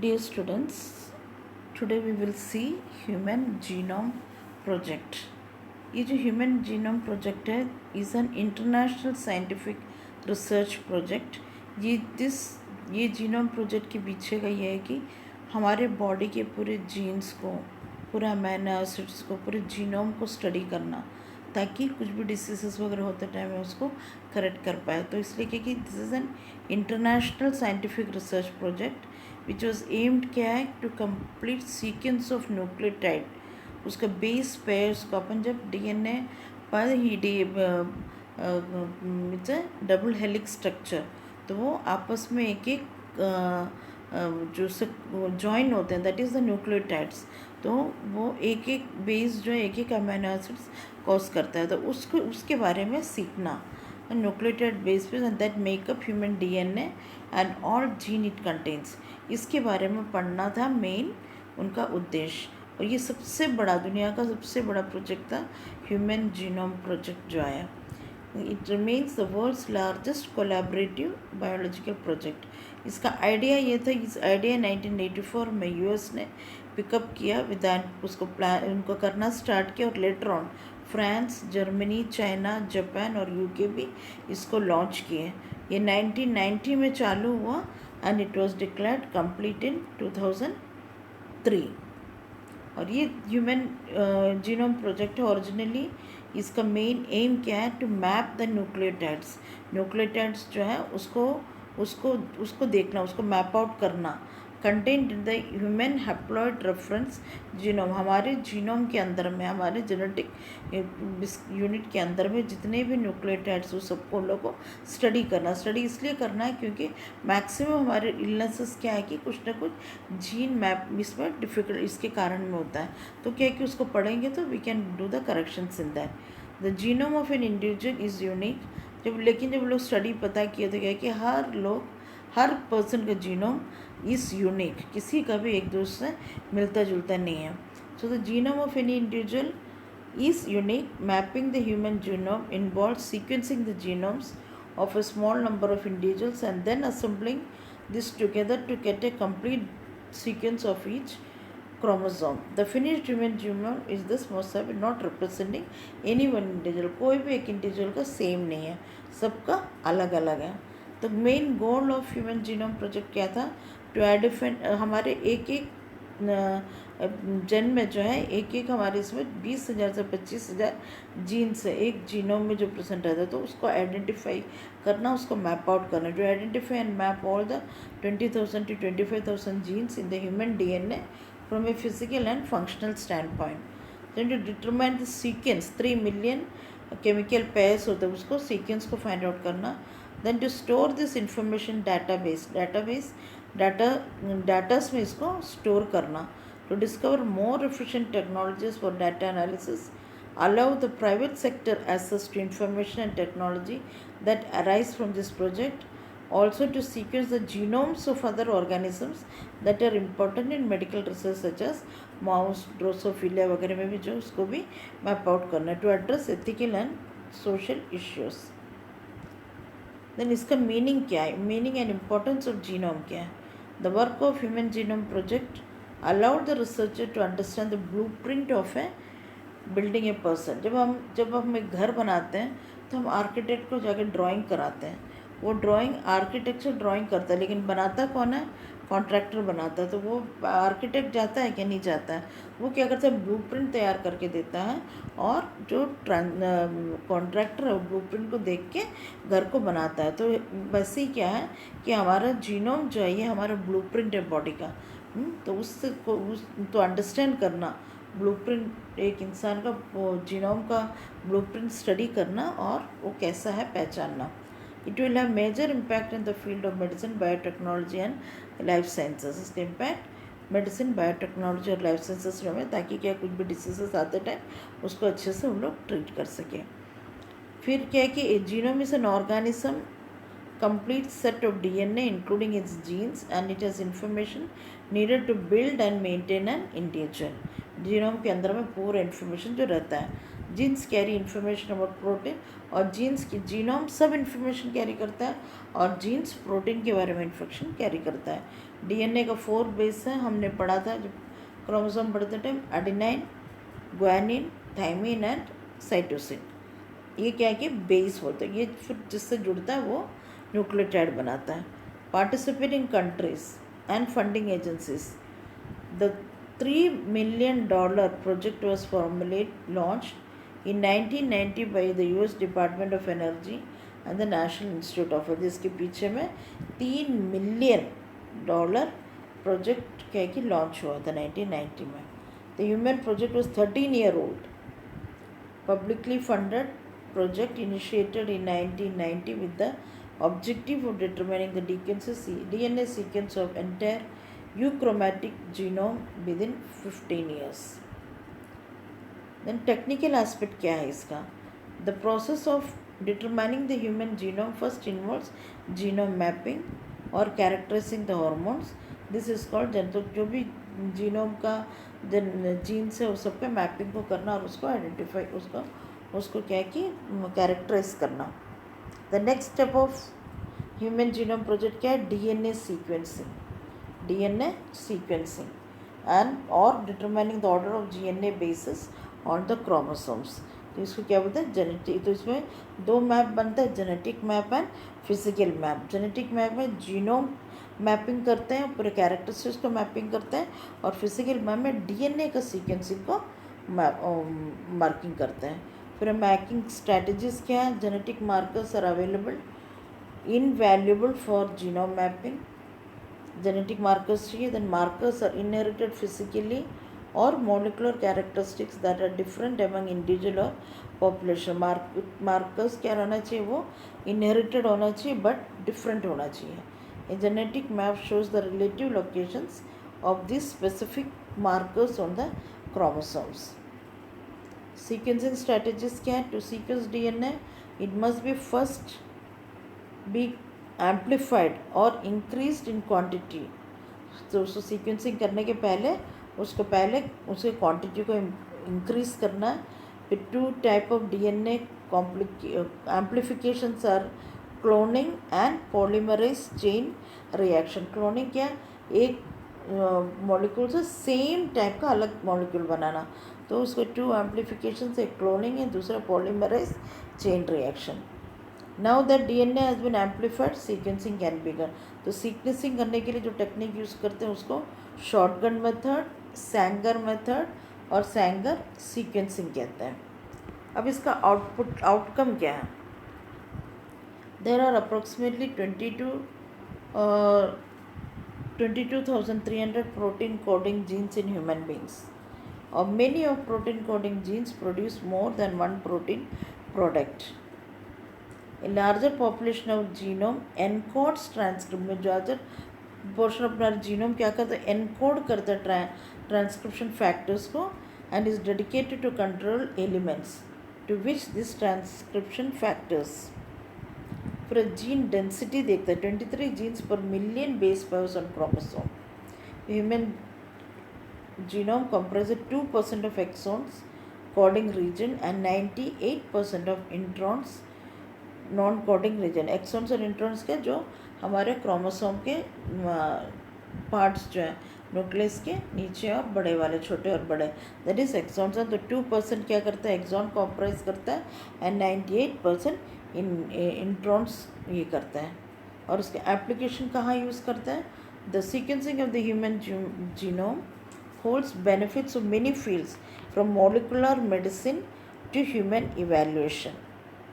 Dear students, today we will see Human Genome Project. ये जो human genome project है is an international scientific research project. ये genome project के पीछे का ये है कि हमारे बॉडी के पूरे जीन्स को, पूरे अमीनो एसिड्स को, पूरे जीनोम को स्टडी करना, ताकि कुछ भी डिसीजेस वगैरह होते टाइम में उसको करेक्ट कर पाए। तो इसलिए कि this is an international scientific research project which was aimed क्या है to complete sequence of nucleotide. उसका बेस पेयर उसको अपन जब डीएनए पर ही इट्स डबल हेलिक्स स्ट्रक्चर, तो वो आपस में एक एक जो जॉइन होते हैं, दैट इज़ द न्यूक्लियोटाइड्स। तो वो एक एक बेस जो है एक एक अमीनो एसिड्स कॉज करता है, तो उसको उसके बारे में सीखना। न्यूक्लियोटाइड बेस पे that makeup human DNA and all gene it contains, इसके बारे में पढ़ना था मेन उनका उद्देश्य। और ये सबसे बड़ा, दुनिया का सबसे बड़ा प्रोजेक्ट था ह्यूमन जीनोम प्रोजेक्ट जो आया। It remains the world's largest collaborative biological project. इसका आइडिया ये था, इस आइडिया 1984 में यूएस ने पिकअप किया, विदाउट उसको प्लान उनको करना स्टार्ट किया, और later on France, Germany, China, Japan और यूके भी इसको लॉन्च किए। ये 1990 में चालू हुआ and it was declared complete in 2003। और ये ह्यूमन जीनोम प्रोजेक्ट है। ओरिजिनली इसका मेन एम क्या है, to map the nucleotides. Nucleotides जो है उसको उसको उसको देखना, उसको मैप आउट करना। Content in the human haploid reference genome, हमारे जीनोम के अंदर में, हमारे जेनेटिक यूनिट के अंदर में जितने भी न्यूक्लियोटाइड्स, उस सबको लोगों को स्टडी करना। स्टडी इसलिए करना है क्योंकि मैक्सिमम हमारे इलनेसेस क्या है कि कुछ ना कुछ जीन मैप इसमें डिफिकल्ट इसके कारण में होता है। तो क्या है कि उसको पढ़ेंगे तो we can do the corrections in that. The genome of an individual is unique. जब लोग स्टडी पता किए तो क्या है कि हर पर्सन का जीनोम इज़ यूनिक, किसी का भी एक दूसरे से मिलता जुलता नहीं है। So the genome of any individual is unique. Mapping the human genome involves sequencing the genomes of a small number of individuals and then assembling this together to get a complete sequence of each chromosome. The finished human genome is thus most of not representing any one individual. कोई भी एक individual का same नहीं है, सबका अलग अलग है। तो main goal of human genome project क्या था, टू आइडेंटिफाई हमारे एक एक जन्म में जो है एक एक हमारे इसमें 20,000 से 25,000 जीन्स है एक जीनोम में जो प्रेजेंट रहता है, तो उसको आइडेंटिफाई करना, उसको मैप आउट करना। To identify and map all the 20,000 to 25,000 genes in the human DNA from a physical and functional stand point. Then to determine the sequence, 3 million chemical pairs होते हैं, उसको सीक्वेंस को find out करना। Then to store this information datas में इसको store करना। To discover more efficient technologies for data analysis, allow the private sector access to information and technology that arise from this project, also to sequence the genomes of other organisms that are important in medical research such as mouse, Drosophila वगैरह में भी जो उसको भी map out करना है, to address ethical and social issues. Then इसका meaning क्या है, meaning and importance of genome क्या है। The work of human genome project allowed the researcher to understand the blueprint of a building a person। जब हम एक घर बनाते हैं तो हम आर्किटेक्ट को जाकर ड्राइंग कराते हैं। वो ड्राइंग आर्किटेक्चर ड्राइंग करता है, लेकिन बनाता कौन है, कॉन्ट्रैक्टर बनाता है। तो वो आर्किटेक्ट जाता है कि नहीं जाता है, वो क्या करता है, ब्लूप्रिंट तैयार करके देता है, और जो कॉन्ट्रैक्टर है वो ब्लूप्रिंट को देख के घर को बनाता है। तो वैसे ही क्या है कि हमारा जीनोम जो है ये हमारा ब्लूप्रिंट है बॉडी का। तो उससे तो अंडरस्टैंड करना, ब्लूप्रिंट एक इंसान का जीनोम का ब्लूप्रिंट स्टडी करना और वो कैसा है पहचानना। It will have major impact in the field of medicine, biotechnology and life sciences. इसका इम्पैक्ट मेडिसिन, बायोटेक्नोलॉजी और लाइफ साइंसेस में, ताकि क्या कुछ भी डिसीजेस आते टाइम उसको अच्छे से हम लोग ट्रीट कर सकें। फिर क्या है कि genome is an organism complete set of DNA including its genes, and it has information needed to build and maintain an individual। जीनोम के अंदर में पूरा इन्फॉर्मेशन जो रहता है, genes carry information about protein, और जीन्स की जीनोम सब इन्फॉर्मेशन कैरी करता है, और जीन्स प्रोटीन के बारे में इन्फॉर्मेशन कैरी करता है। डीएनए का 4 बेस है, हमने पढ़ा था जब क्रोमोसोम पढ़ते time, adenine, guanine, thymine and cytosine. ये क्या है कि बेस होता है, ये फिर जिससे जुड़ता है वो न्यूक्लियोटाइड बनाता है। Participating countries and funding agencies, the $3 million project was formally launched in 1990 by the US Department of Energy and the National Institute of Health। इसके पीछे में $3 million प्रोजेक्ट क्या कि लॉन्च हुआ था 1990 में। The human project was 13-year old publicly funded project initiated in 1990 with the objective of determining the DNA sequence of entire euchromatic genome within 15 years। Then technical aspect क्या है इसका? The process of determining the human genome first involves genome mapping or characterizing the hormones। This is called जो भी genome का jeans है उस सब पे मैपिंग को करना और उसको आइडेंटिफाई उसको क्या है कि कैरेक्टराइज करना। The next step of human genome project क्या है? डीएनए सीक्वेंसिंग एंड और determining the order of GNA basis on the chromosomes. तो इसको क्या बोलते हैं? जेनेटिक। तो इसमें 2 मैप बनता है, genetic map and physical map. Genetic map में जीनोम मैपिंग करते हैं, पूरे कैरेक्टरिस्टिक्स को मैपिंग करते हैं, और फिजिकल मैप में डीएनए का सीक्वेंसिंग को मार्किंग करते हैं। फिर मैपिंग स्ट्रैटेजीज क्या है? Genetic markers are available invaluable for genome mapping. Genetic markers चाहिए, then markers are inherited physically और molecular characteristics that are different among individual और population। मार्कर्स क्या रहना चाहिए? वो इनहेरिटेड होना चाहिए बट डिफरेंट होना चाहिए। A genetic map shows the relative locations of these specific markers on the chromosomes। Sequencing strategies क्या है? To sequence DNA, it must be first be amplified or increased in quantity। तो उसको sequencing करने के पहले उसके क्वांटिटी को increase करना है। फिर 2 type of DNA amplifications are cloning and polymerase chain reaction. Cloning क्या? एक मॉलिक्यूल से सेम टाइप का अलग मॉलिक्यूल बनाना, तो उसको 2 एम्प्लीफिकेशन, एक क्लोनिंग है, दूसरा polymerase chain reaction. Now that DNA has been amplified, sequencing can be done. तो सीक्वेंसिंग करने के लिए जो टेक्निक यूज़ करते हैं उसको शॉटगन मेथड, सैंगर मेथड और सैंगर सीक्वेंसिंग कहते हैं। अब इसका आउटकम क्या है? There are approximately 22,300 protein coding genes in human beings, or many of protein coding genes produce more than one protein product। A larger population of genome encodes transcript में ज़्यादातर portion अपना genome क्या करता है? Encode करता है transcription factors को, and is dedicated to control elements to which this transcription factors. फिर जीन डेंसिटी देखता है, 23 जीन्स पर million base pairs on chromosome. Human genome comprises 2% of exons coding region and 98% of introns non coding region. Exons और introns के जो हमारे chromosome के parts जो हैं न्यूक्लियस के नीचे और बड़े वाले, छोटे और बड़े, दैट इज एक्सॉन्स हैं। तो 2% क्या करता है? एक्सॉन कॉम्प्राइज करता है, एंड 98% इंट्रॉन्स ये करता है। और उसके एप्लीकेशन कहाँ यूज़ करता है? The sequencing of the human genome holds benefits of many fields from molecular medicine to human evaluation.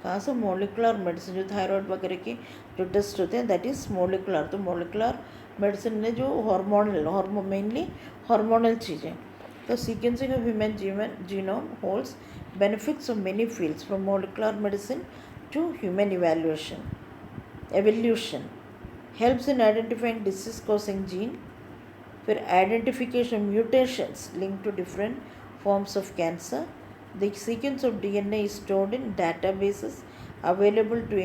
कहाँ से? मोलिकुलर मेडिसिन, जो थायराइड वगैरह के जो टेस्ट होते हैं, दैट इज़ मोलिकुलर। तो मोलिकुलर मेडिसिन में जो मेनली हार्मोनल चीज़ें। तो sequencing of human genome holds benefits of many fields from molecular medicine to human evolution, helps in identifying disease causing gene. फिर identification mutations link to different forms of cancer. The sequence of DNA is stored in databases available to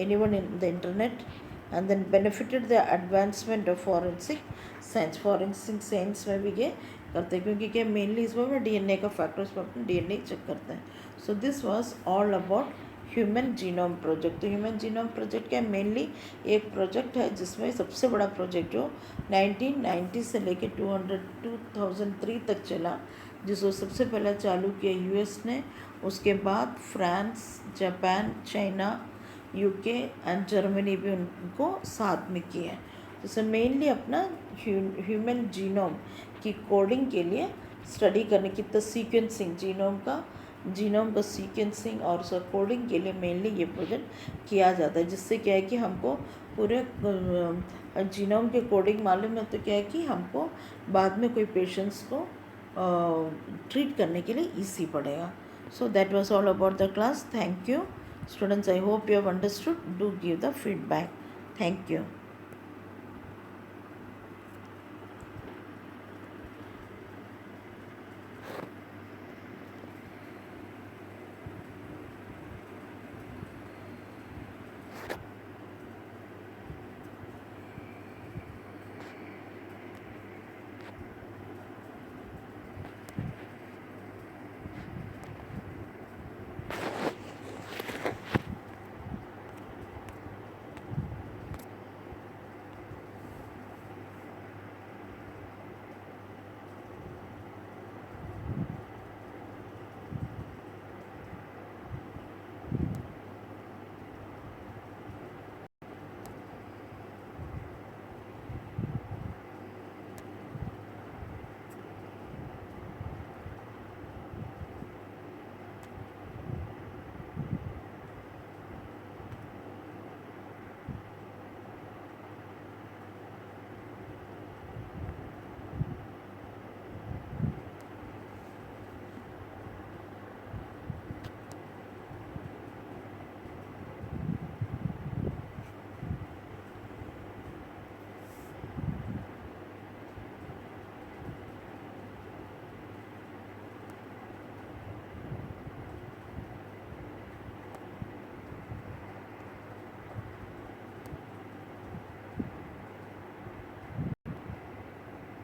anyone in the internet, and then benefited the advancement of forensic science। Forensic science में भी ये करते हैं, क्योंकि क्या mainly इस पर DNA का फैक्टर, इस पर अपना डीएनए चेक करते हैं. So this was all about human genome project. तो ह्यूमन जीनोम प्रोजेक्ट क्या मेनली एक प्रोजेक्ट है जिसमें सबसे बड़ा प्रोजेक्ट जो 1990 से लेके 2003 तक चला, जिसको सबसे पहले चालू किया यूएस ने, उसके बाद France, Japan, China, UK and Germany भी उनको साथ में किए हैं. जैसे मेनली अपना ह्यूमन जीनोम की कोडिंग के लिए स्टडी करने की, तो सीक्वेंसिंग जीनोम का सीक्वेंसिंग और उसका कोडिंग के लिए मेनली ये प्रोजेक्ट किया जाता है, जिससे क्या है कि हमको पूरे जीनोम के कोडिंग मालूम है, तो क्या है कि हमको बाद में कोई पेशेंट्स को ट्रीट करने के लिए ईजी पड़ेगा. So that was all about the class. Thank you students. I hope you have understood. Do give the feedback. Thank you.